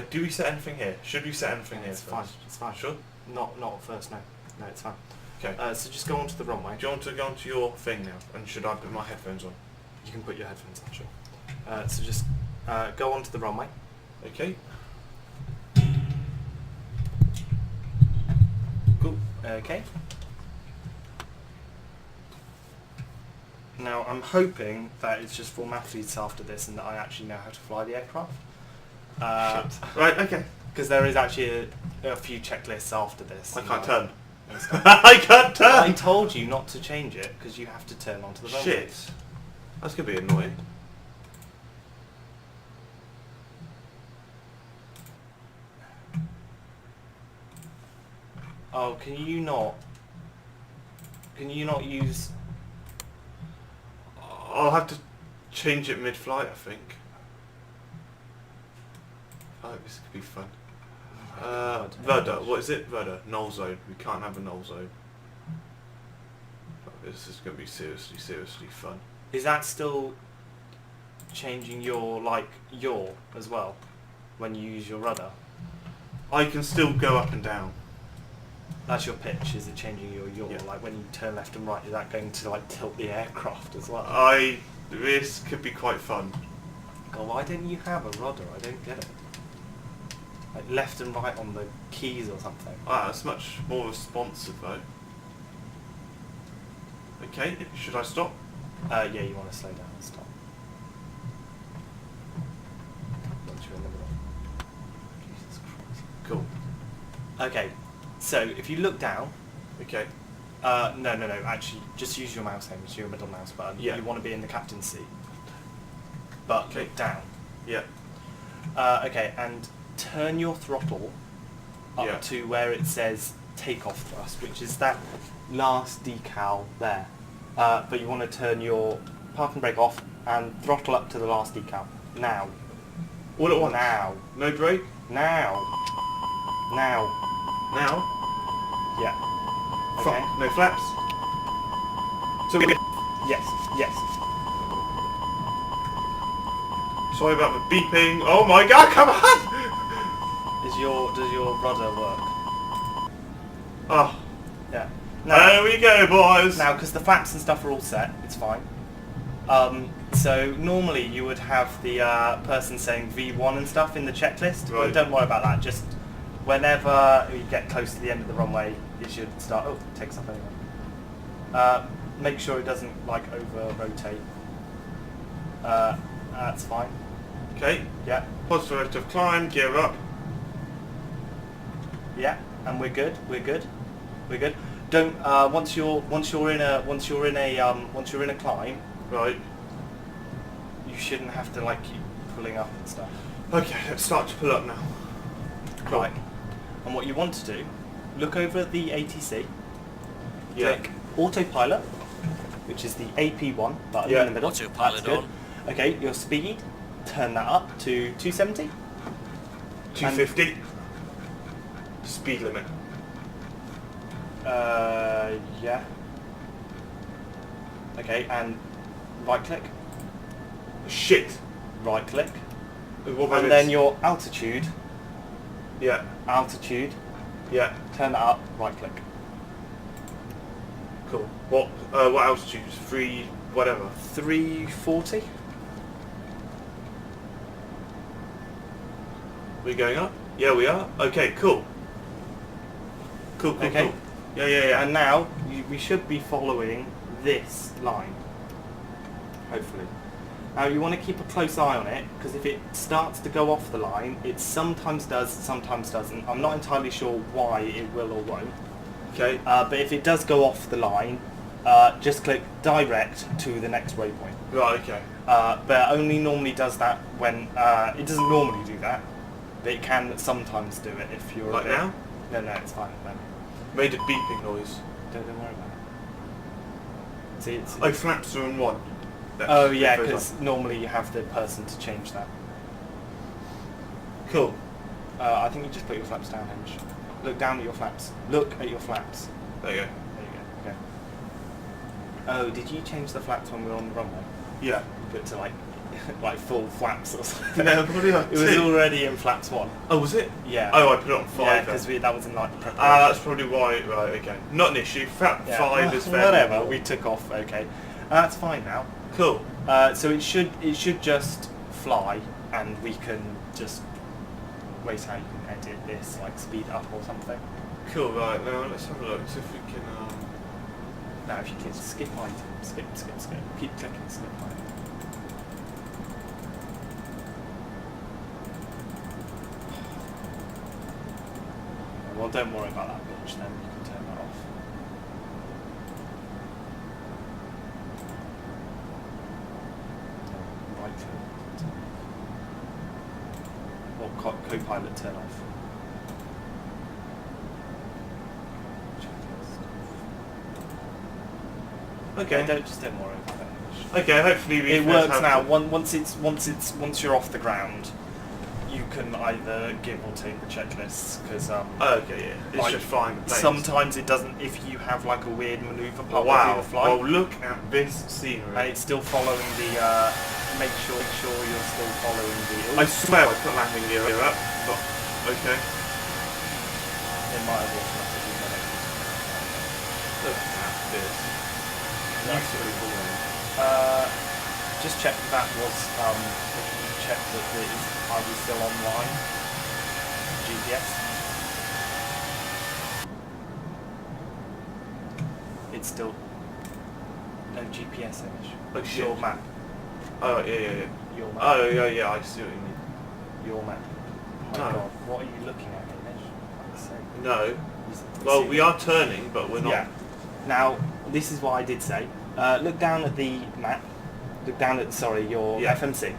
Do we set anything here? Should we set anything here? It's fine. It's fine. Sure. Not at first. No. No, it's fine. Okay. So just go onto the runway. Do you want to go onto your thing now? And should I put my headphones on? You can put your headphones on, sure. So just go onto the runway. Okay. Cool. Okay. Now I'm hoping that it's just formalities after this and that I actually know how to fly the aircraft. Right, okay. Because there is actually a few checklists after this. I can't turn. and stuff. I can't turn! I told you not to change it because you have to turn onto the runway. Shit. That's going to be annoying. Oh, can you not use... I'll have to change it mid-flight, I think. Oh, this could be fun. Rudder, what is it? Rudder, null zone. We can't have a null zone. This is going to be seriously fun. Is that still changing your, yaw as well, when you use your rudder? I can still go up and down. That's your pitch, is it changing your yaw? Yeah. Like when you turn left and right, is that going to tilt the aircraft as well? This could be quite fun. God, why didn't you have a rudder? I don't get it. Like left and right on the keys or something. Ah, it's much more responsive though. Okay, should I stop? Yeah, you want to slow down and stop. Once you're in the middle. Jesus Christ. Cool. Okay, so if you look down... Okay. No, actually, just use your mouse aim, use your middle mouse button. Yeah. You want to be in the captain's seat. But Okay. look down. Yeah. Okay, and turn your throttle up to where it says takeoff thrust, which is that last decal there. But you want to turn your park and brake off and throttle up to the last decal. Now. All at once? Now. No brake? Now. Now. Now? Yeah. Okay. No flaps? So we Yes. Yes. Sorry about the beeping. Oh my god, come on! Does your rudder work? Oh. Yeah. There we go, boys! Now, because the flaps and stuff are all set, it's fine. So normally you would have the person saying V1 and stuff in the checklist, Right. but don't worry about that. Just whenever you get close to the end of the runway, it should start. Oh, it takes off anyway. Make sure it doesn't over rotate. That's fine. Okay. Yeah. Positive relative climb, gear up. Yeah, and we're good. We're good. We're good. Don't once you're in a climb, Right. you shouldn't have to keep pulling up and stuff. Okay, let's start to pull up now. Cool. Right. And what you want to do, look over at the ATC. Yeah. Click autopilot, which is the AP1 button in the middle. Autopilot That's good. on. Okay, your speed, turn that up to 270. 250. Speed limit. Yeah. Okay, and right click, Shit. right click, What about and then this? your altitude, Yeah. Yeah. turn that up, right click. Cool. What altitude? 3 whatever. 340. We going up? Yeah, we are. Okay, cool. Cool. Okay. Cool. Yeah. And now we should be following this line, hopefully. Now you want to keep a close eye on it, because if it starts to go off the line, it sometimes does, sometimes doesn't. I'm not entirely sure why it will or won't. Okay. But if it does go off the line, just click direct to the next waypoint. Right. Okay. But it only normally does that when it doesn't normally do that, but it can sometimes do it if you're Like now? No, it's fine. No. Made a beeping noise. Don't worry about it. See, it's Oh, flaps are on 1. oh yeah, That goes because normally you have the person to change that. up. Cool. I think you just put your flaps down, Hamish. Look down at your flaps. Look at your flaps. There you go. There you go. Okay. Oh, did you change the flaps when we were on the runway? Yeah. You put it to like full flaps or something. Yeah, probably like It was 2. already in flaps 1. Oh, was it? Yeah. Oh, I put it on 5 Yeah, then. because that was in like the preparation. Ah, that's probably why. Right, okay. Not an issue. Flap 5 is fair. Whatever, we took off, okay. That's fine now. Cool. So it should just fly, and we can just wait how you can edit this, like speed up or something. Cool, right, now let's have a look, see if we can, Now if you can skip item, skip, keep clicking skip item. Well, don't worry about that bitch then, you can turn that off. Right click. Or co-pilot turn off. okay. Don't worry about it. Okay, hopefully we It works now. Once you're off the ground, you can either give or take the checklists because Oh, okay, yeah. It's like, just flying the planes. sometimes it doesn't. If you have like a weird manoeuvre part Wow. of the flight, Well, look at this scenery. and it's still following the. Make sure you're still following the. I swear I put landing gear up, but okay. It might have automatically done it. Look at this. That's Beautifully flying. Just check that was. Check that are we still online? GPS. It's still no GPS image. Oh, shit. Your map. Oh, yeah. Your map. Oh, yeah, I see what you mean. Your map. Oh my No. God, what are you looking at, Hamish? For fuck's sake. No. You Well, see we it? are turning, but we're not. Yeah. Now, this is what I did say. Look down at the map. Look down at, sorry, your Yeah. FMC.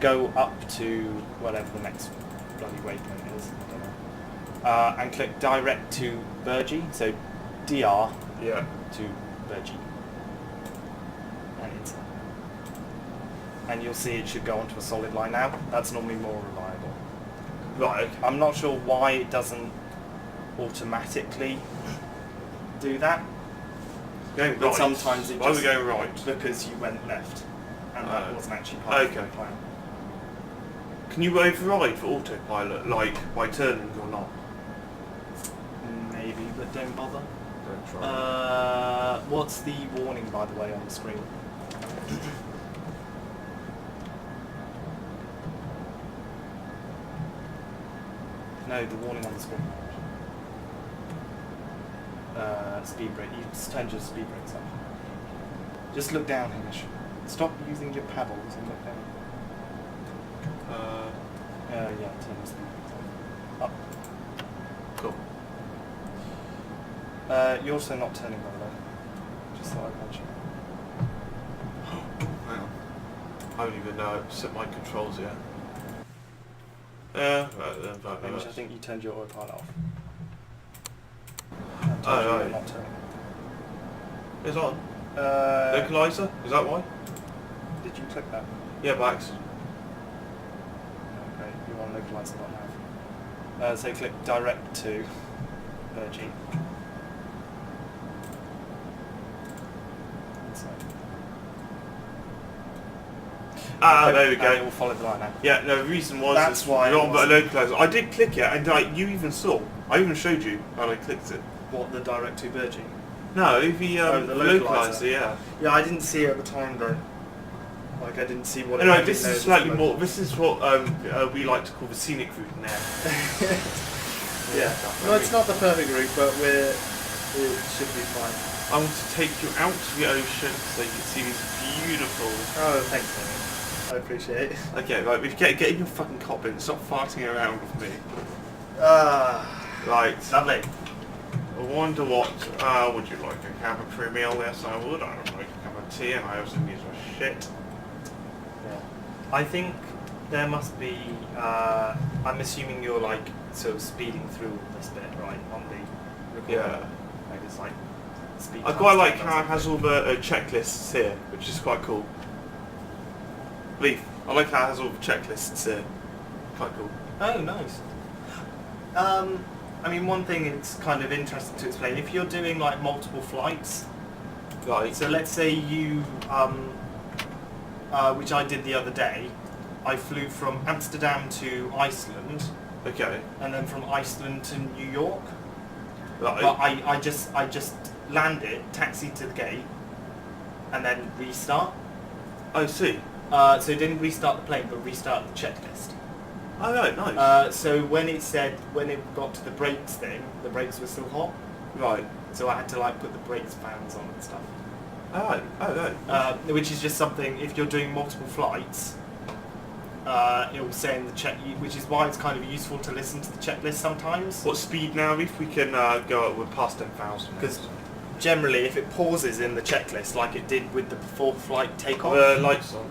Go up to whatever the next bloody waypoint is. I don't know. And click direct to Burgee. So DR Yeah. to Burgee. And enter. And you'll see it should go onto a solid line now. That's normally more reliable. Right, okay. I'm not sure why it doesn't automatically do that. Going But right. sometimes it Why are we just- going right? Because you went left. And that Oh. wasn't actually part of Okay. the plan. Can you override for autopilot, like by turning or not? Maybe, but don't bother. Don't try. What's the warning, by the way, on the screen? No, the warning on the screen. Speed brake. You just turned your speed brakes up. Just look down, Hamish. Stop using your paddles and look down. Yeah, turn the speed brakes up. Cool. You're also not turning by the way. Just thought I'd mention. Hang on. I don't even know I've set my controls yet. Right then, Hamish, I think you turned your autopilot off. Oh, You're right. not turning. It's on. Localizer? Is that why? Did you click that? Yeah, by accident. Okay, you want localizer not nav. So click direct to Burgee. Ah, there we And it go. will follow the line now. Yeah, no, the reason was That's it's why it wrong, but a wasn't. localizer. I did click it, and like you even saw. I even showed you when I clicked it. What, the direct to Burgee? No, the the localizer. localizer, yeah. Yeah, I didn't see it at the time though. Like I didn't see what it Anyway, had this in is there. slightly more. This is what we like to call the scenic route now. Yeah. No, it's not the perfect route, but it should be fine. I want to take you out to the ocean so you can see these beautiful. Oh, thanks, man. I appreciate it. Okay, right, we get in your fucking cockpit and stop farting around with me. Right. Lovely. I wonder what. Would you like a cup of cream meal? Yes, I would. I would like a cup of tea, and I also need a shit. Yeah. I think there must be. I'm assuming you're like sort of speeding through this bit, right, on the recorder. Yeah. Like it's like speed. I quite like how it has all the checklists here, which is quite cool. Reith, I like how it has all the checklists here. Quite cool. Oh, nice. I mean, one thing it's kind of interesting to explain. If you're doing like multiple flights, Right. so let's say you which I did the other day, I flew from Amsterdam to Iceland, Okay. and then from Iceland to New York. Right. But I just landed, taxied to the gate, and then restart. I see. So it didn't restart the plane, but restart the checklist. Oh, right, nice. So when it got to the brakes thing, the brakes were still hot. Right. So I had to like put the brakes fans on and stuff. Oh, right. Which is just something, if you're doing multiple flights, it will say in the check, which is why it's kind of useful to listen to the checklist sometimes. What speed now, Reith? We can go up, we're past 10,000. Because generally, if it pauses in the checklist, like it did with the before flight takeoff. The lights on.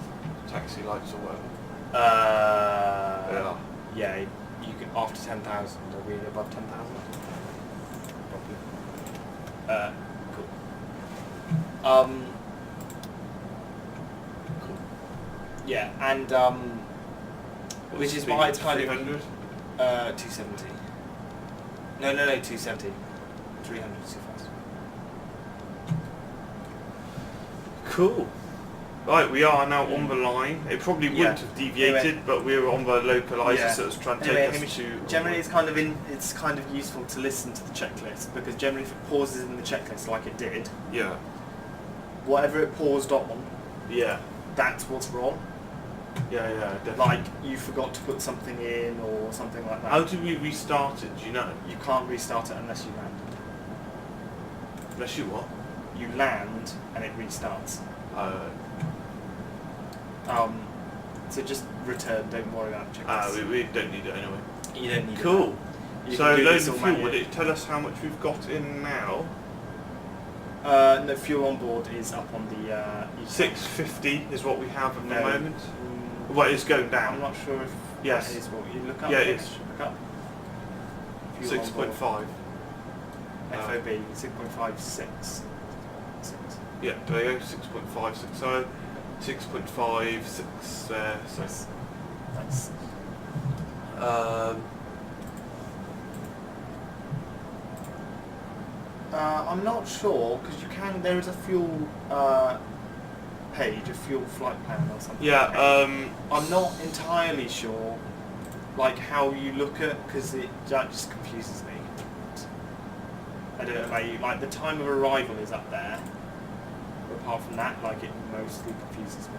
Taxi lights or whatever. Yeah, you can, after 10,000, are we above 10,000? Cool. Cool. Yeah, and which is why it's kind of 300? 270. No, 270. 300 is too fast. Cool. Right, we are now on the line. It probably wouldn't have deviated, Anyway. but we were on the localizer, Yeah. so it's trying to Anyway, take us Hamish, to... generally it's kind of useful to listen to the checklist, because generally if it pauses in the checklist like it did, Yeah. whatever it paused on, Yeah. that's what's wrong. Yeah, definitely. Like you forgot to put something in or something like that. How did we restart it, do you know? You can't restart it unless you land. Unless you what? You land and it restarts. So just return, don't worry about the checklist. We don't need it anyway. You don't need Cool. it. You So can do load this of all fuel, would manually. it tell us how much we've got in now? No, fuel on board is up on the... EGPH. 650 is what we have at the No. moment. Well, it's going down. I'm not sure if Yes. that is what you look up. Yeah, it Hamish? is. Look up. Fuel on board. 6.5. FOB 6.56. Yeah, there you go, 6.560, 6.56 there, so... That's I'm not sure, because you can, there is a fuel page, a fuel flight plan or something. Yeah, I'm not entirely sure, like how you look at, because that just confuses me. I don't know about you, like the time of arrival is up there, but apart from that, like it mostly confuses me.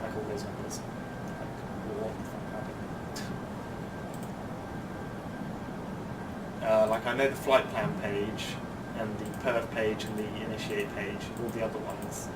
Like all those numbers. Like, what the fuck happened? Like I know the flight plan page, and the perf page, and the initiate page, all the other ones.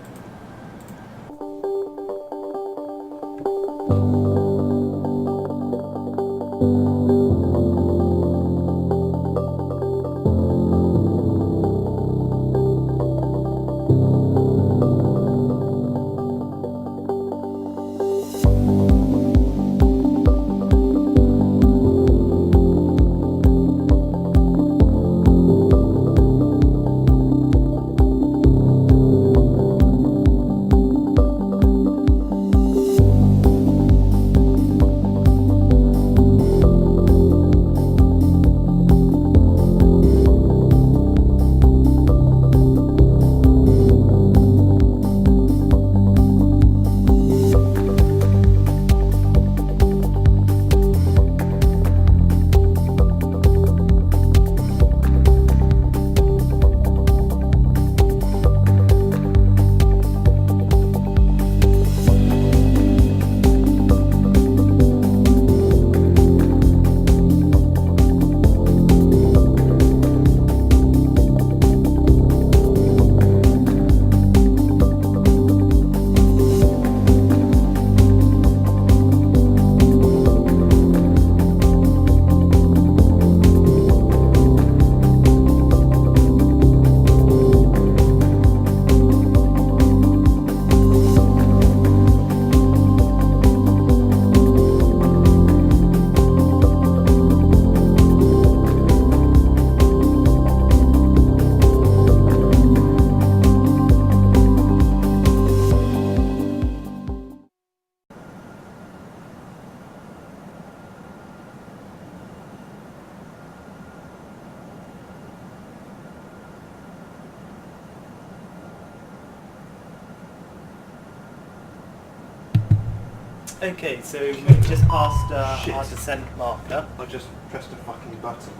Okay, so we've just passed Shit. our descent marker. I just pressed a fucking button.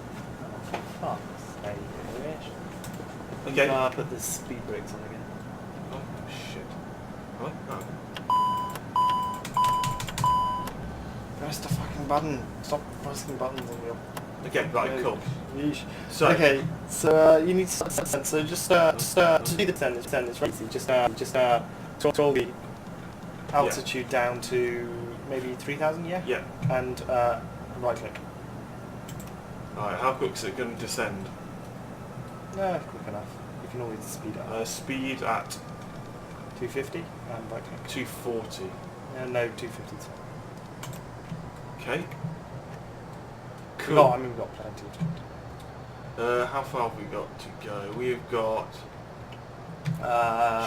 Oh, there you go. Okay. Put the speed brakes on again. Oh shit. What? Oh. Press the fucking button. Stop pressing buttons on your... Okay, right, cool. Yeesh. So, okay, so you need to descend. So just to do the descend, it's very easy. Just control the altitude down to maybe 3,000, yeah? Yeah. And right click. Alright, how quick is it going to descend? Quick enough. You can always speed up. Speed at 250 and right click. 240. No, 250. Okay. Cool. Cool. I mean, we've got plenty of time. How far have we got to go? We've got...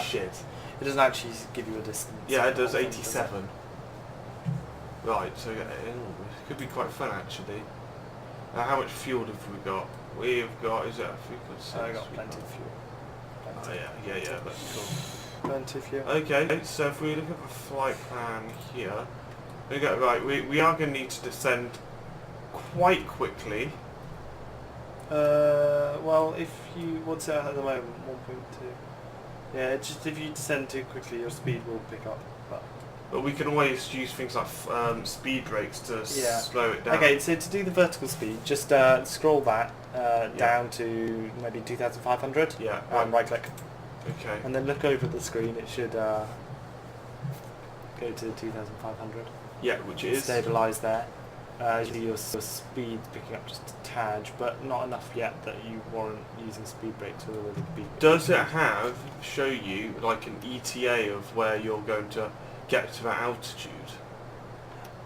shit. It doesn't actually give you a distance. Yeah, it does, 87. Right, so it could be quite fun actually. How much fuel have we got? We've got, is it? I got plenty of fuel. Oh yeah, that's cool. Plenty of fuel. Okay, so if we look at the flight plan here, we got right. We are going to need to descend quite quickly. Well, if you what's it at the moment? 1.2. Yeah, just if you descend too quickly, your speed will pick up. But we can always use things like speed brakes to slow it down. Okay, so to do the vertical speed, just scroll that down to maybe 2,500. Yeah. And right click. Okay. And then look over the screen. It should go to 2,500. Yeah, which is Stabilise there. Your speed picking up just a tad, but not enough yet that you warrant using speed brakes with a big. Does it show you like an ETA of where you're going to get to that altitude?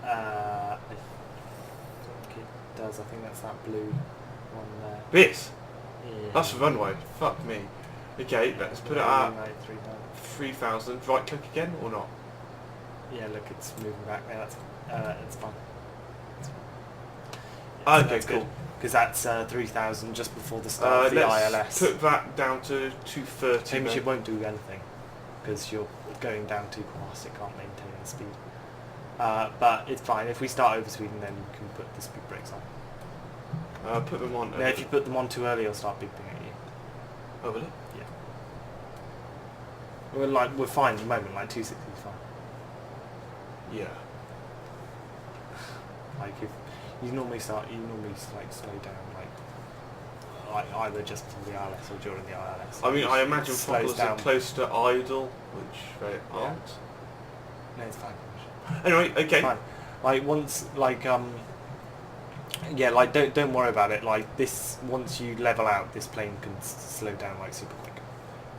I think it does. I think that's that blue one there. This? Yeah. That's the runway. Fuck me. Okay, let's put it at Like 3,000. 3,000. Right click again or not? Yeah, look, it's moving back there. That's it's fine. Okay, cool. Because that's 3,000 just before the start of the let's ILS. put that down to 230. Hamish, then. it won't do anything because you're going down too fast. It can't maintain the speed. But it's fine. If we start overspeeding, then you can put the speed brakes on. Put them on. No, if you put them on too early, it'll start beeping at you. Oh, will it? Yeah. We're fine at the moment. Like 260 is fine. Yeah. Like if you normally slow down like either just before the ILS or during the ILS. I mean, I imagine slows throttles are down. close to idle, which they aren't. No, it's fine. Anyway, okay. Fine. Like once, like yeah, like don't worry about it. Like this, once you level out, this plane can slow down like super quick.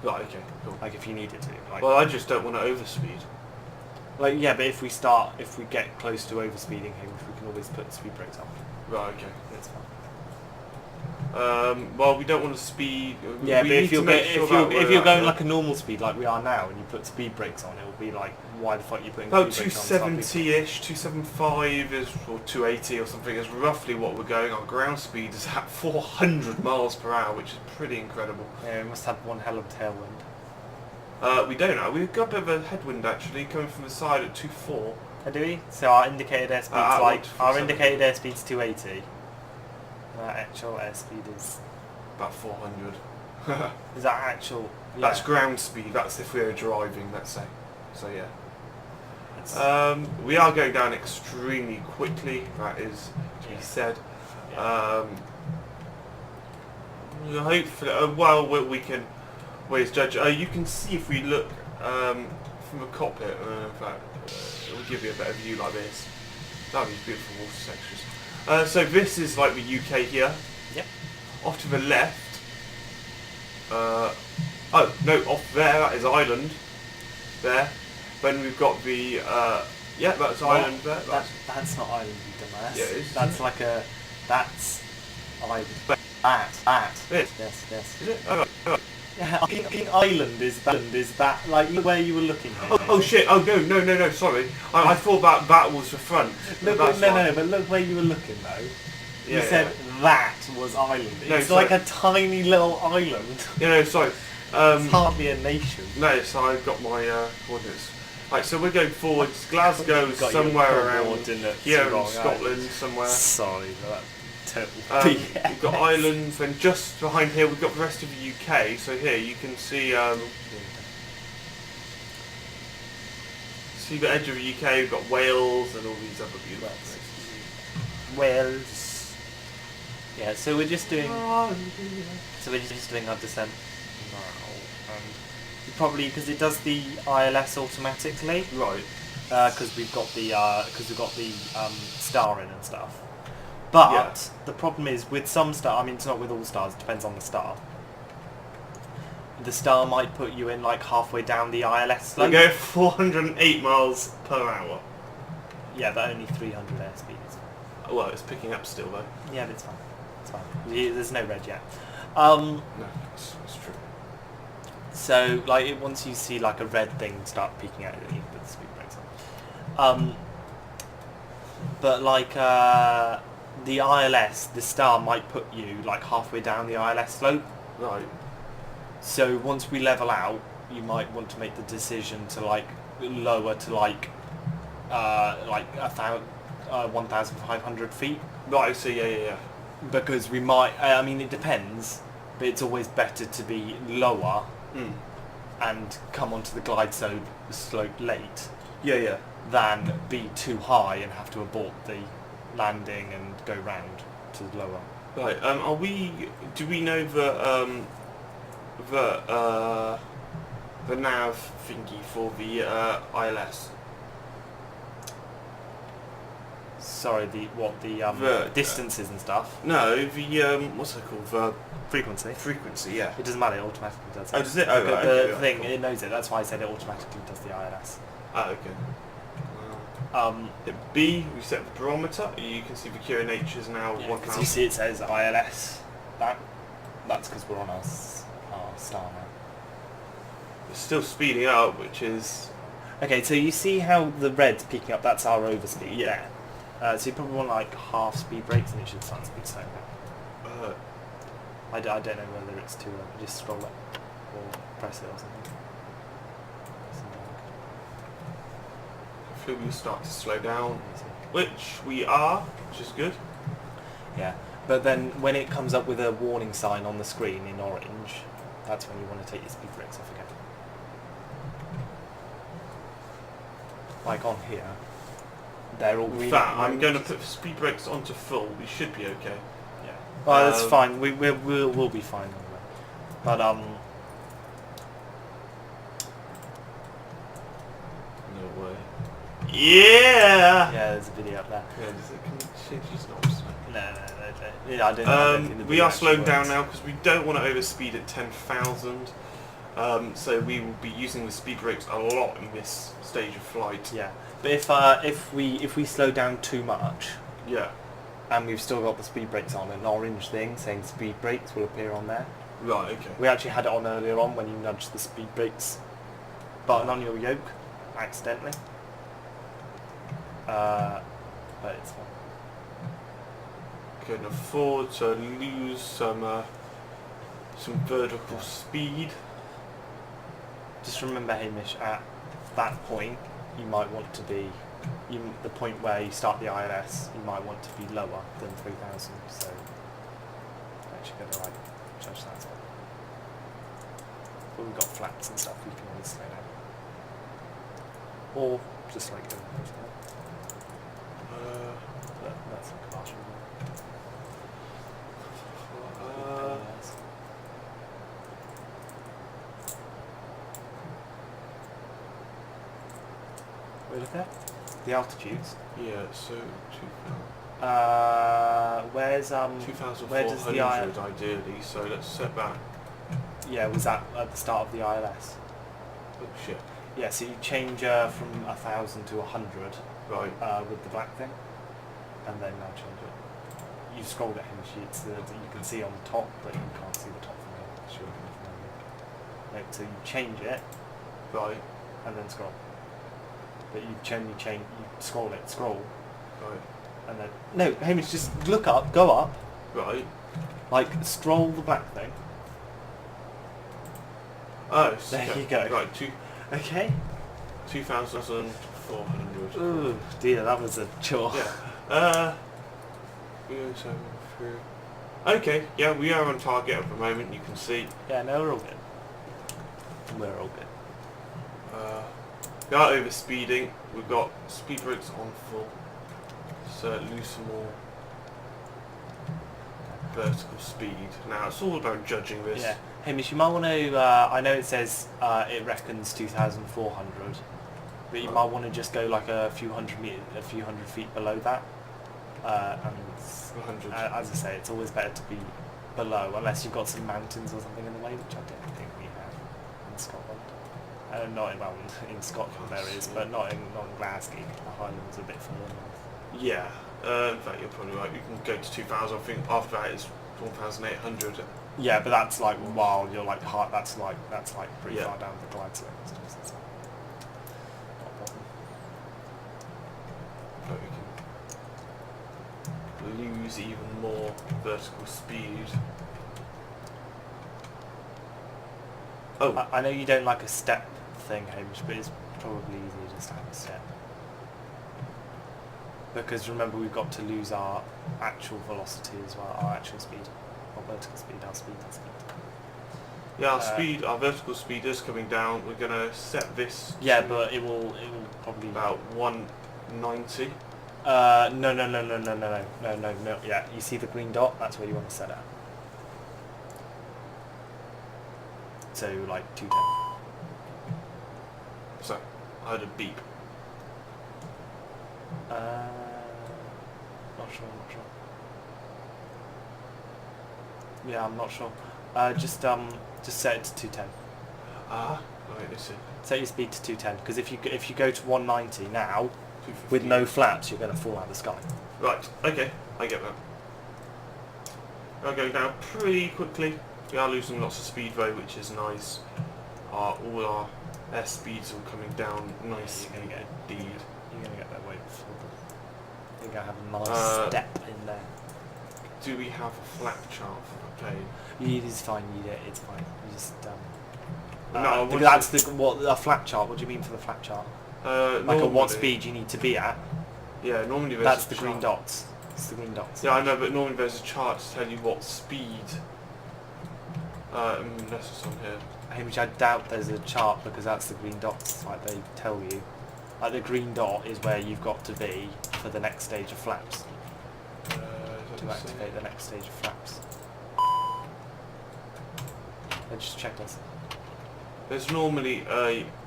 Right. Okay. Cool. Like if you need it to. Like, Well, I just don't want to overspeed. like yeah, but if we get close to overspeeding him, we can always put speed brakes on. Right. Okay. That's fine. Well, we don't want to speed. Yeah, we but need if you're to make sure that if we're you're at going the- like a normal speed like we are now, and you put speed brakes on, it'll be like, why the fuck are you putting About speed brakes on? 270-ish, 275 is, or 280 or something is roughly what we're going. Our ground speed is at 400 miles per hour, which is pretty incredible. Yeah, we must have one hell of a tailwind. We don't know. We've got a bit of a headwind actually coming from the side at 2.4. Do we? So our indicated airspeed's at our 127. indicated airspeed's 280. Our actual airspeed is About 400. that actual? Yeah. That's ground speed. That's if we were driving, let's say. So yeah. It's- We are going down extremely quickly. That is to be said. yeah. Hopefully, well, we can always judge. You can see if we look from the cockpit. In fact, it will give you a better view like this. That these beautiful water sections. So this is like the UK here. Yep. Off to the left. Oh no, off there. That is Ireland. There. Then we've got the. Yeah, that's Ireland there. That's not Ireland, you dumbass. Yeah, it is. That's like a. That's Ireland. That. This. Yes. Is it? Oh, right. Yeah, I think Ireland is that like look where you were looking. Oh shit! Oh no! Sorry, I thought that was the front. Look, That's no, fine. but look where you were looking though. You Yeah, said that was Ireland. No, It's sorry. like a tiny little island. Yeah, no, sorry. It's hardly a nation. No, so I've got my coordinates. Right, so we're going forwards. Glasgow's Got your somewhere around coordinates here in wrong, Scotland somewhere. Sorry for that total BS. We've got Ireland, and just behind here we've got the rest of the UK. So here you can see see the edge of the UK. We've got Wales and all these other beautiful places. Wales. Yeah, so we're just doing our descent now, and probably because it does the ILS automatically. Right. Because we've got the star in and stuff. But Yeah. the problem is with some star. I mean, it's not with all stars. It depends on the star. The star might put you in like halfway down the ILS We slope. go 408 miles per hour. Yeah, but only 300 airspeed. Well, it's picking up still though. Yeah, but it's fine. It's fine. There's no red yet. No, that's true. So, like, once you see like a red thing start peeking out, you put the speed brakes on. But like the ILS, the star might put you like halfway down the ILS slope. Right. So once we level out, you might want to make the decision to like lower to like 1,500 feet. Right. I see. Yeah. Because we might. I mean, it depends, but it's always better to be lower and come onto the glide slope late Yeah. than be too high and have to abort the landing and go round to lower. Right. Do we know the nav thingy for the ILS? Sorry, the distances and stuff. No, the what's it called? The Frequency. frequency. Yeah. It doesn't matter. It automatically does it. Oh, does it? Oh, But right, the okay, thing, cool. it knows it. That's why I said it automatically does the ILS. Ah, okay. Hit B, we set the barometer. You can see the QNH is now Yeah, 1,000. because you see it says ILS. That's because we're on our star now. It's still speeding up, which is... Okay, so you see how the red's peaking up. That's our overspeed. Yeah. There. So you probably want like half speed brakes, and it should start speed slowing down. I don't know whether it's too early. Just scroll it or press it or something. Hopefully we'll start to slow down, which we are, which is good. Yeah, but then when it comes up with a warning sign on the screen in orange, that's when you want to take your speed brakes off again. Like on here, they're all green. In fact, I'm going to put the speed brakes onto full. We should be okay. Yeah. Well, that's fine. We'll be fine anyway. But No way. Yeah. yeah, there's a video up there. Yeah, can you change these knobs? No. Yeah, I don't think the We video are actually slowing down works. now because we don't want to overspeed at 10,000. So we will be using the speed brakes a lot in this stage of flight. Yeah, but if we slow down too much, Yeah. and we've still got the speed brakes on, an orange thing saying speed brakes will appear on there. Right. Okay. We actually had it on earlier on when you nudged the speed brakes button on your yoke accidentally. But it's fine. Can afford to lose some vertical speed. Just remember, Hamish, at that point you might want to be the point where you start the ILS. You might want to be lower than 3,000. So actually go to like judge that. But we've got flats and stuff. We can always slow down, or just like go push down. That's like a partial. Wait, look at the altitudes. Yeah. So Where's 2,400 where does the ideally. So let's set that. Yeah, was that at the start of the ILS? Oh shit. Yeah, so you change from 1,000 to 100 Right. with the black thing, and then now change it. You scroll down the sheets that you can see on the top, but you can't see the top from here. Sure. No, so you change it, Right. and then scroll. But you scroll, Right. and then no, Hamish, just look up, go up, Right. like scroll the black thing. Oh. There okay. you go. Right. Okay. 2,400. Ooh, dear, that was a chore. Yeah. Okay, yeah, we are on target at the moment, you can see. Yeah, no, we're all good. We're all good. We are over speeding. We've got speed brakes on full. So lose some more vertical speed. Now it's all about judging this. Yeah. Hamish, you might want to, I know it says it reckons 2,400, but you might want to just go like a few hundred feet below that. And as I say, it's always better to be below, unless you've got some mountains or something in the way, which I don't think we have in Scotland. Not in Scotland there is, but not in Glasgow. The Highlands are a bit further north. Yeah. In fact, you're probably right. You can go to 2,000. I think after that it's 1,800. Yeah, but that's like while you're like hard. That's like pretty far down the glide slope and stuff. So it's not a problem. But we can lose even more vertical speed. Oh, I know you don't like a step thing, Hamish, but it's probably easier just to have a step. Because remember, we've got to lose our actual velocity as well, our actual speed, or vertical speed, our speed. yeah, our vertical speed is coming down. We're gonna set this. Yeah, but it will probably about 190. No. Yeah, you see the green dot? That's where you want to set it. So like 210. So I heard a beep. Not sure. Yeah, I'm not sure. Just set it to 210. Right, let's see. Set your speed to 210, because if you go to 190 now, 250. with no flaps, you're going to fall out of the sky. Right, okay, I get that. I'll go down pretty quickly. We are losing lots of speed though, which is nice. All our air speeds are coming down nicely indeed. You're going to get that way before. I think I have a nice step in there. Do we have a flap chart for the plane? It is fine. It's fine. You just no, that's a flap chart. What do you mean for the flap chart? Like what speed you need to be at? Yeah, normally there's that's a the chart. green dots. It's the green dots. Yeah, I know, but normally there's a chart to tell you what speed. Unless it's on here. Hamish, I doubt there's a chart, because that's the green dots. Like they tell you, like the green dot is where you've got to be for the next stage of flaps. To activate the next stage of flaps. Let's just check this. There's normally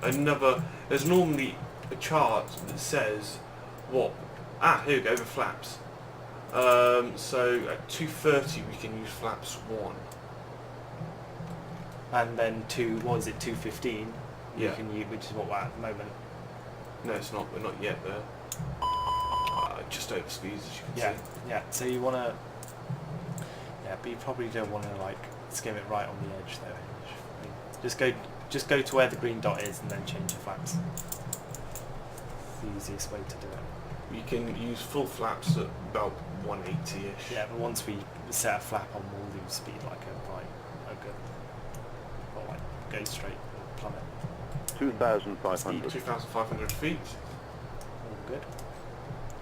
There's normally a chart that says what. Here we go. The flaps. So at 230 we can use flaps 1. And then 215. Yeah. You can use, which is what we're at the moment. No, it's not. We're not yet there. Just over speeds, as you can see. Yeah. So you want to. Yeah, but you probably don't want to like skim it right on the edge though. Just go to where the green dot is and then change your flaps. It's the easiest way to do it. We can use full flaps at about 180-ish. Yeah, but once we set a flap on, we'll lose speed like a good, or like go straight or plummet. 2,500. 2,500 feet. All good.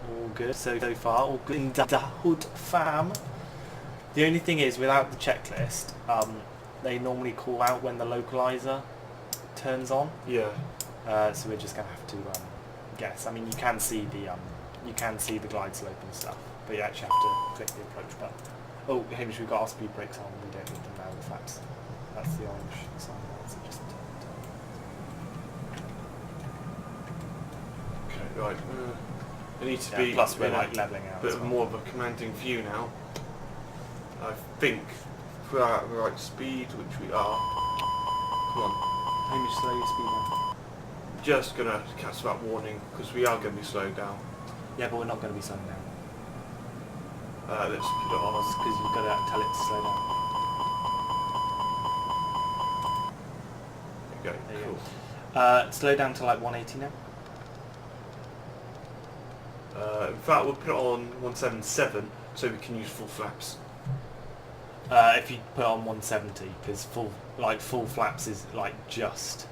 All good so far. All good in the hood, fam. The only thing is, without the checklist, they normally call out when the localizer turns on. Yeah. So we're just gonna have to guess. I mean, you can see the glide slope and stuff, but you actually have to click the approach button. Oh, Hamish, we've got our speed brakes on. We don't need them now. The flaps. That's the orange sign there. So just Okay, right. I need to be. Plus, we're like leveling out. A bit more of a commanding view now. I think if we are at the right speed, which we are. Come on. Hamish, slow your speed down. Just gonna cancel that warning because we are going to be slowed down. Yeah, but we're not going to be slowing down. Let's put it on. Because you've got to tell it to slow down. There you go. Cool. Slow down to like 180 now. In fact, we'll put it on 177 so we can use full flaps. If you put on 170, because full flaps is like just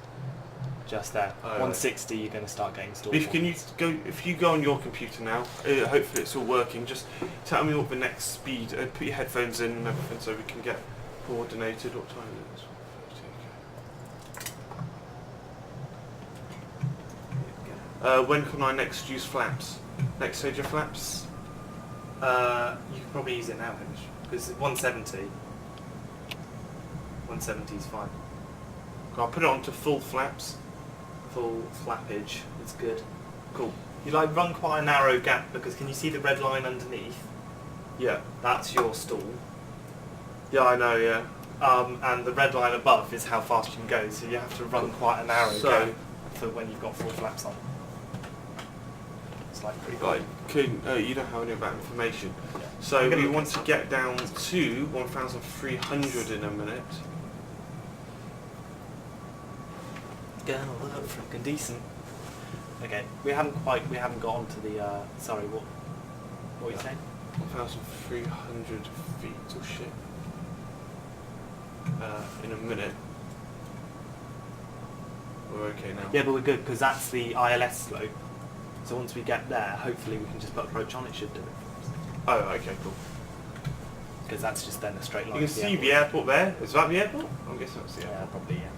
just there. Oh, 160, you're going to start getting stall If can you points. go, if you go on your computer now, hopefully it's all working. Just tell me what the next speed. Put your headphones in and everything so we can get coordinated. What time is it? When can I next use flaps? Next stage of flaps? You can probably use it now, Hamish, because 170. 170 is fine. I'll put it on to full flaps. Full flappage is good. Cool. You like run quite a narrow gap because can you see the red line underneath? Yeah. That's your stall. Yeah, I know. Yeah. And the red line above is how fast you can go. So you have to run quite a narrow gap for when you've got full flaps on. It's like pretty Like, you don't have any of that information. Yeah. So I'm gonna we look want at to some. get down to 1,300 in a minute. Gonna look freaking decent. Okay, we haven't got onto the. Sorry, what were you saying? 1,300 feet or shit. In a minute. We're okay now. Yeah, but we're good because that's the ILS slope. So once we get there, hopefully we can just put approach on. It should do it. Oh, okay, cool. Because that's just then a straight line. You can to see the airport there. Is that the airport? I'm guessing that's the Yeah, airport. probably yeah.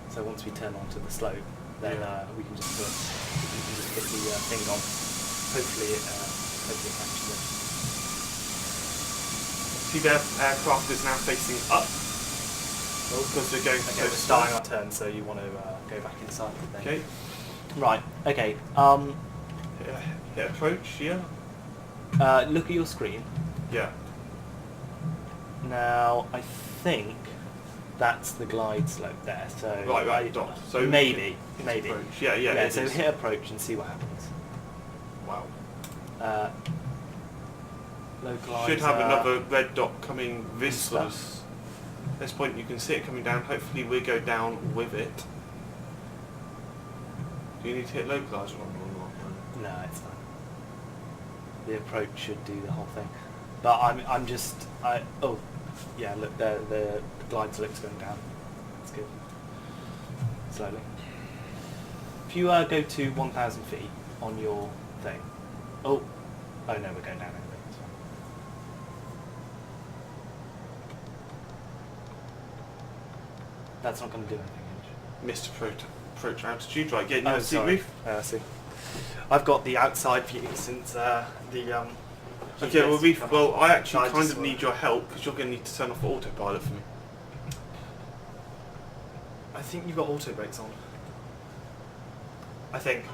So once we turn onto the slope, then we can just put the thing on. Hopefully it catches it. See the aircraft is now facing up. Because we're going Okay, we're starting our turn, so you want to go back inside the thing. Okay. Right. Okay. Hit approach, yeah? Look at your screen. Yeah. Now, I think that's the glide slope there. So Right, dot. So maybe. Approach. Yeah, it So is. hit approach and see what happens. Wow. Localizer. Should have another red dot coming this Stuff. sort of this point. You can see it coming down. Hopefully we go down with it. Do you need to hit localizer on or not? No, it's fine. The approach should do the whole thing. But I'm just oh yeah, look the glide slope's going down. That's good. Slowly. If you go to 1,000 feet on your thing. Oh no, we're going down anyway. It's fine. That's not going to do anything. Missed approach altitude. Right, getting Oh, the seat sorry. roof. I see. I've got the outside view since the Okay, well, GPS well, I actually I kind just of wanna- need your help because you're going to need to turn off autopilot for me. I think you've got auto brakes on. I think.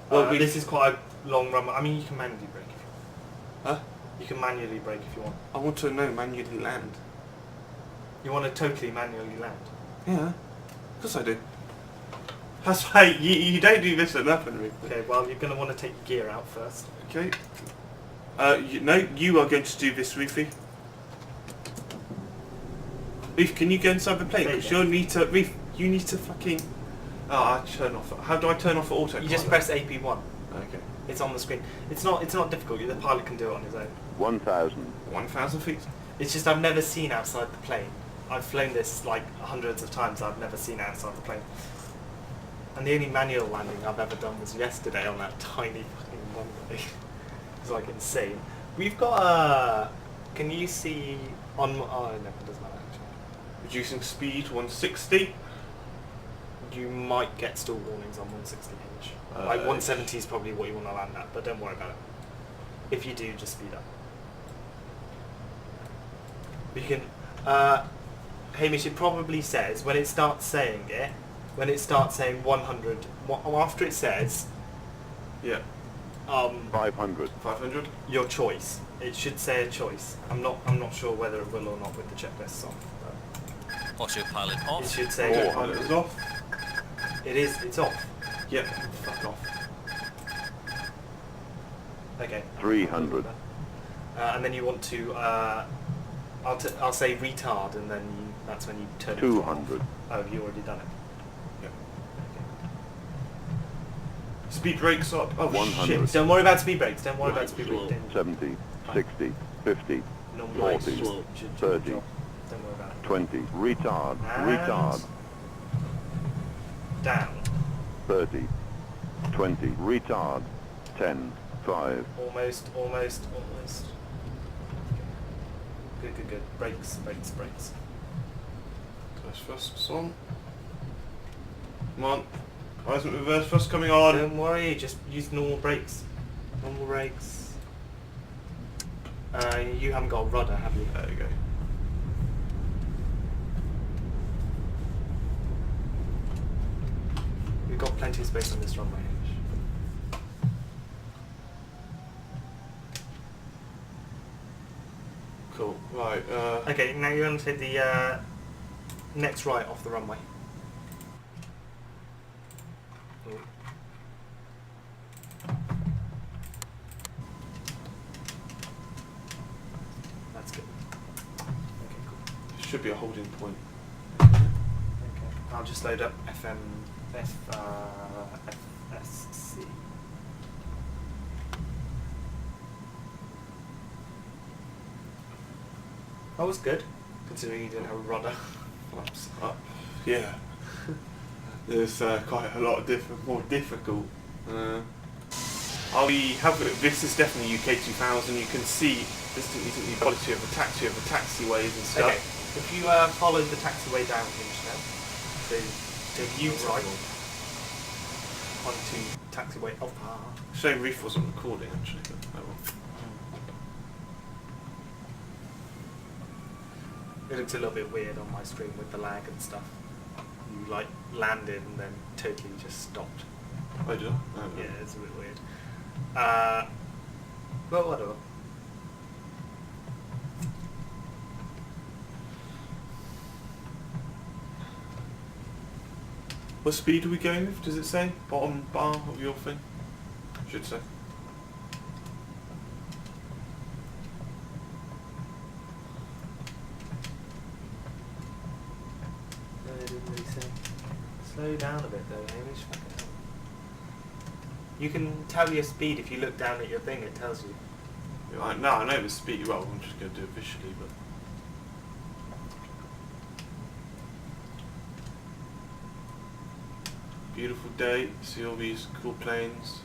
Well, This is quite a long run. I mean, you can manually brake if you Huh? want. You can manually brake if you want. I want to know manually land. You want to totally manually land. Yeah, of course I do. That's right. You don't do this enough, Henry. Okay, well, you're going to want to take your gear out first. Okay. No, you are going to do this, Reithy. Reith, can you go inside the plane? There you Because go. you'll need to. Reith, you need to fucking. Oh, I turn off. How do I turn off autopilot? You just press AP1. Okay. It's on the screen. It's not difficult. The pilot can do it on his own. 1,000. 1,000 feet. It's just I've never seen outside the plane. I've flown this like hundreds of times. I've never seen outside the plane. And the only manual landing I've ever done was yesterday on that tiny fucking runway. It's like insane. We've got can you see on? Oh no, it doesn't matter actually. Reducing speed 160. You might get stall warnings on 160 hinge. Like 170 is probably what you want to land at, but don't worry about it. If you do, just speed up. You can. Hamish, it probably says when it starts saying 100. After it says Yeah. 500. 500. your choice, it should say a choice. I'm not sure whether it will or not with the checklists on. Autopilot It off. should say Autopilot is off. It's off. Yep. Fuck off. Okay. 300. And then you want to I'll say retard, and then that's when you turn it 200. off. Oh, you already done it. Yep. Okay. Speed brakes up. Oh 100. shit. Don't worry about speed brakes. Don't worry about speed brakes. 70, 60, 50, Normal 40, brakes should do the 30, job. Don't worry about it. 20. Retard. And- Retard. down. 30, 20, retard, 10, 5, Almost. Good. Brakes. Reverse thrust's on. Come on. Horizon reverse thrust coming on. Don't worry, just use normal brakes. You haven't got a rudder, have you? There you go. We've got plenty of space on this runway. Cool. Right. Okay, now you're going to take the next right off the runway. Ooh. That's good. Okay, cool. Should be a holding point. Okay. I'll just load up FSC. That was good, considering you didn't have a rudder. Flaps up. Yeah. There's quite a lot more difficult. This is definitely UK 2000. You can see distinctly the quality of the taxiways and stuff. Okay, if you follow the taxiway down hinge now, so take U-type onto taxiway alpha. Shame Reith wasn't recording actually, but oh well. It looks a little bit weird on my screen with the lag and stuff. You like landed and then totally just stopped. I do. Yeah, it's a bit weird. But whatever. What speed are we going with? Does it say? Bottom bar of your thing? Should say. No, it didn't really say. Slow down a bit though, Hamish. Fucking hell. You can tell your speed if you look down at your thing, it tells you. No, I know the speed. Well, I'm just going to do it visually, but. Beautiful day, see all these cool planes.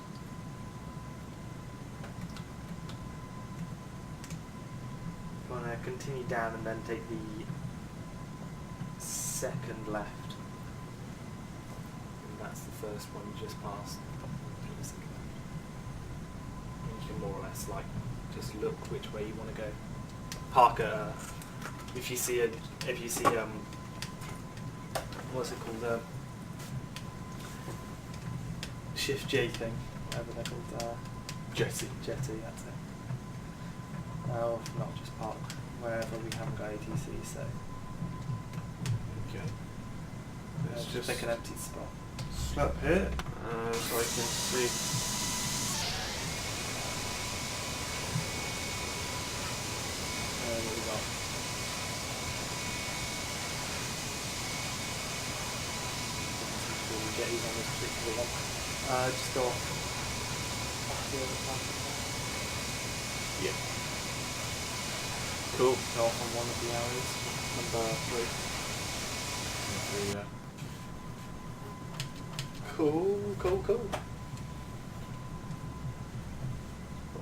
You want to continue down and then take the second left. And that's the first one you just passed. And you can more or less like just look which way you want to go. Park at if you see what's it called, Shift J thing, whatever they're called, Jetty. that's it. Or if not, just park wherever we haven't got ATC, so Okay. Let's just pick an empty spot. slap here, so I can see. What we got? Before we get even on this particular one. Just go off the other path. Yeah. Cool. Go off on one of the arrows. Number 3. Cool.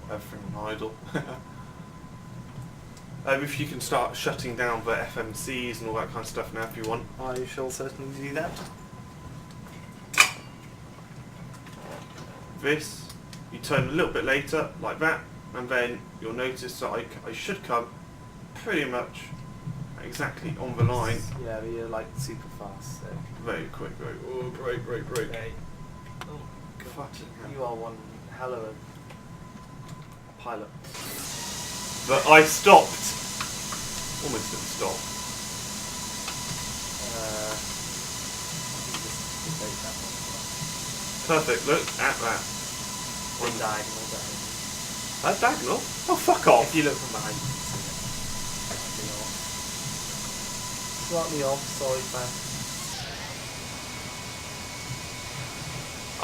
Everything on idle. If you can start shutting down the FMCs and all that kind of stuff now if you want. I shall certainly do that. This, you turn a little bit later, like that, and then you'll notice that I should come pretty much exactly on the line. Yeah, but you're like super fast, so. Very quick, oh, break. Okay. Oh, God. Fucking hell. You are one hell of a pilot. But I stopped. Almost didn't stop. Just debate that one. Perfect, look at that. One diagonal there. That diagonal? Oh, fuck off. If you look from behind, you can see it. Slightly off, sorry, man.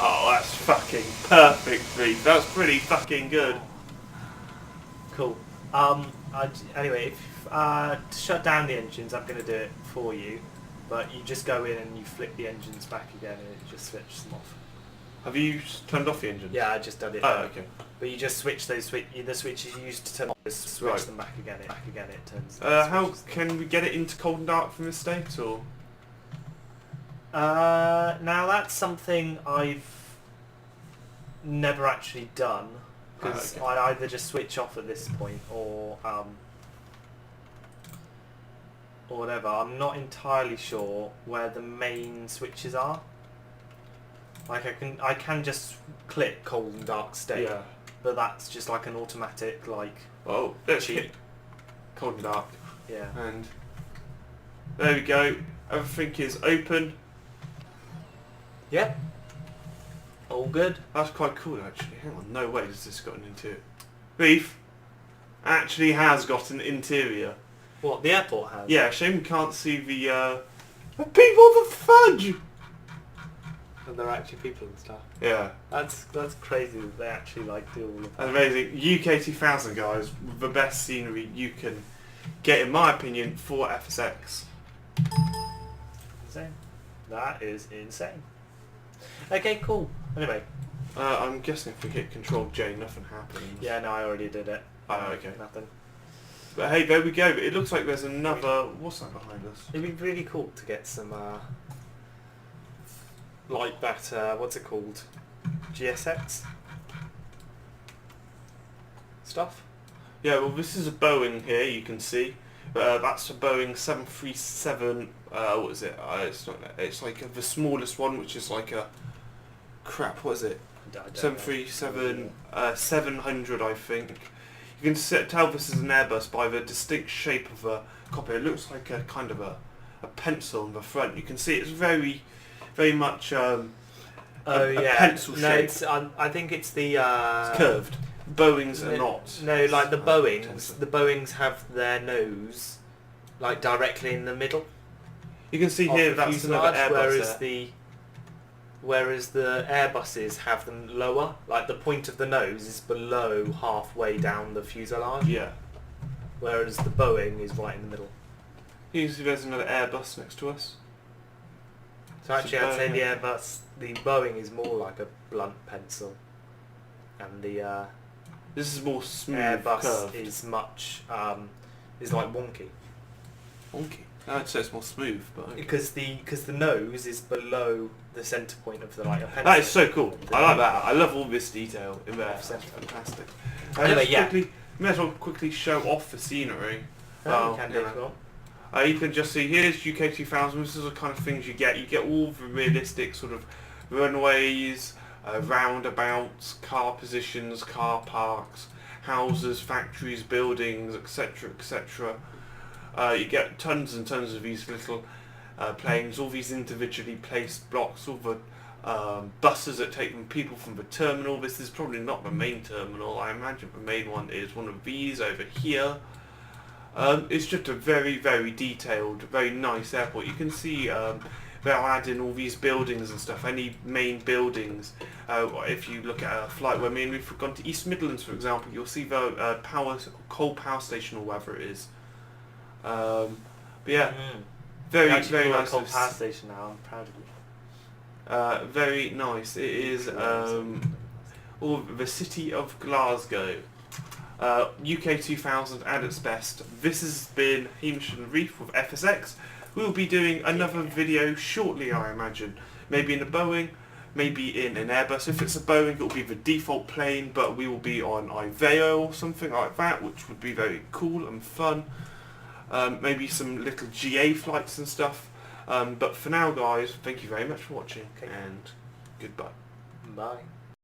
Oh, that's fucking perfect, Reith. That's pretty fucking good. Cool. Anyway, if to shut down the engines, I'm going to do it for you. but you just go in and you flick the engines back again and it just switches them off. Have you turned off the engine? Yeah, I just done it. Oh, okay. But you just switch the switches you used to turn off, just switch Right. them back again. It turns. How switches them. can we get it into cold and dark from this state, or? Now that's something I've never actually done because okay. I either just switch off at this point or whatever. I'm not entirely sure where the main switches are. Like I can just click cold and dark state, Yeah. but that's just like an automatic like. Oh, let's Cheap. hit cold and dark, Yeah. and there we go. Everything is open. Yep. All good. That's quite cool, actually. Hang on, no way has this got an interior. Reith actually has got an interior. What the airport has? Yeah, shame we can't see the people, the fudge. And there are actually people and stuff. Yeah, That's crazy that they actually like do all of that. that's amazing. UK 2000, guys, the best scenery you can get, in my opinion, for FSX. Insane. That is insane. Okay, cool. Anyway. I'm guessing if we hit Control J, nothing happens. Yeah, no, I already did it. Oh, okay. Nothing. But hey, there we go. It looks like there's another... What's that behind us? It'd be really cool to get some, like that, what's it called? GSX? Stuff? Yeah, well, this is a Boeing here, you can see. That's a Boeing 737... what is it? It's not. It's like the smallest one, which is like a... Crap, what is it? I don't know. 737... 700, I think. You can tell this is an Airbus by the distinct shape of the cockpit. It looks like a kind of a pencil in the front. You can see it's very, very much a pencil no, shape. it's, I think it's the... It's curved. Boeings are not. No, like the Boeings. Pencil. The Boeings have their nose, like directly in the middle. You can see of here the that's another fuselage, Airbus whereas the Airbuses have them lower, like the point of the nose is below halfway down the fuselage, there. Yeah. whereas the Boeing is right in the middle. You can see there's another Airbus next to us. So actually I'd say Boeing. the Boeing is more like a blunt pencil, and the This is more smooth, Airbus curved. is much, is like wonky. Wonky. I'd say it's more smooth, but okay. Because the nose is below the centre point of the like a pencil. That is so cool. I like that. I love all this detail in there. Off That's centre. fantastic. Anyway, let's yeah. may as well quickly show off the scenery. Oh, you can do you if you know. want. You can just see, here's UK 2000, this is the kind of things you get. You get all the realistic sort of runways, roundabouts, car positions, car parks, houses, factories, buildings, etc, etc. You get tons and tons of these little planes, all these individually placed blocks, all the buses that take people from the terminal. This is probably not the main terminal. I imagine the main one is one of these over here. It's just a very, very detailed, very nice airport. You can see they're adding all these buildings and stuff, any main buildings. If you look at a flight where me and we've gone to East Midlands, for example, you'll see the coal power station or whatever it is. But yeah, very, Actually, very you're nice. a coal power station now. I'm proud of you. Very nice. It is the city of Glasgow. UK 2000 at its best. This has been Hamish and Reith with FSX. We'll be doing another video shortly, I imagine. Maybe in a Boeing, maybe in an Airbus. If it's a Boeing, it'll be the default plane, but we will be on Iveo or something like that, which would be very cool and fun. Maybe some little GA flights and stuff. But for now, guys, thank you very much for watching, and goodbye. Bye.